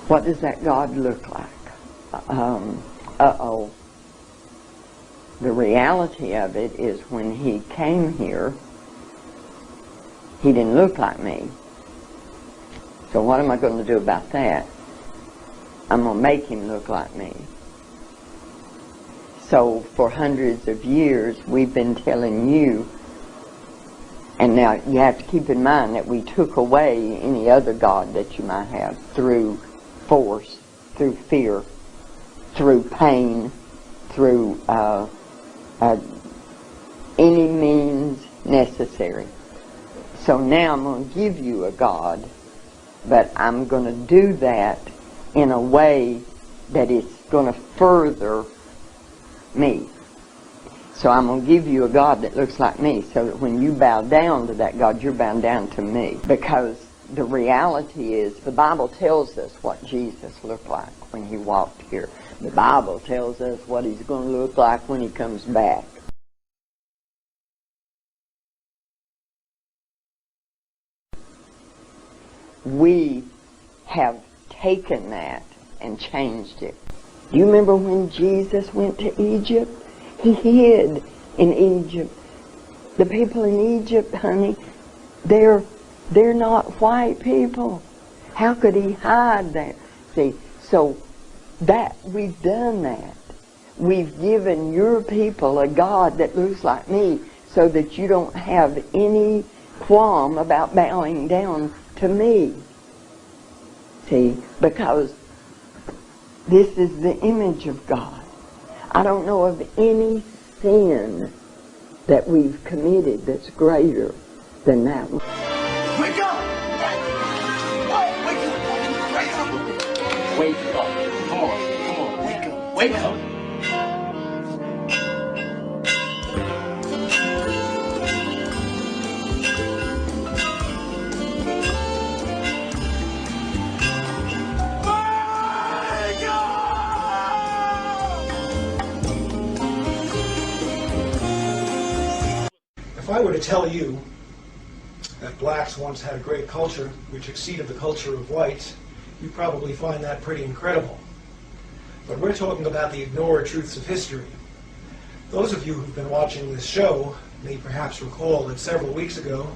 What does that God look like? The reality of it is when he came here, he didn't look like me. So what am I going to do about that? I'm going to make him look like me. So for hundreds of years, we've been telling you, and now you have to keep in mind that we took away any other god that you might have through force, through fear, through pain, through any means necessary. So now I'm going to give you a God, but I'm going to do that in a way that it's going to further me. So I'm going to give you a God that looks like me, so that when you bow down to that God, you're bowing down to me. Because the reality is, the Bible tells us what Jesus looked like when he walked here. The Bible tells us what he's going to look like when he comes back. We have taken that and changed it. Do you remember when Jesus went to Egypt? He hid in Egypt. The people in Egypt, honey, they're not white people. How could he hide that? See, so that we've done that. We've given your people a God that looks like me, so that you don't have any qualm about bowing down to me. See, because this is the image of God. I don't know of any sin that we've committed that's greater than that one. Wake up! Wake up! Wake up! Come on, wake up! Wake up! If I were to tell you that blacks once had a great culture which exceeded the culture of whites, you'd probably find that pretty incredible. But we're talking about the ignored truths of history. Those of you who've been watching this show may perhaps recall that several weeks ago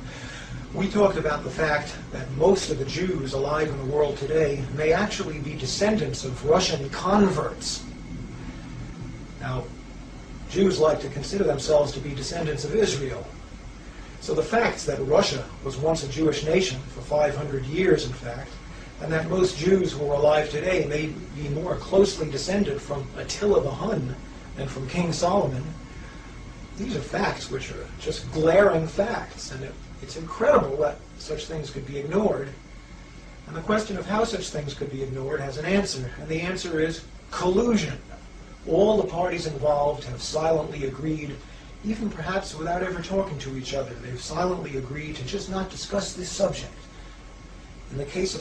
we talked about the fact that most of the Jews alive in the world today may actually be descendants of Russian converts. Now, Jews like to consider themselves to be descendants of Israel. So the facts that Russia was once a Jewish nation for 500 years, in fact, and that most Jews who are alive today may be more closely descended from Attila the Hun than from King Solomon, these are facts which are just glaring facts, and it's incredible that such things could be ignored. And the question of how such things could be ignored has an answer, and the answer is collusion. All the parties involved have silently agreed, even perhaps without ever talking to each other, they've silently agreed to just not discuss this subject. In the case of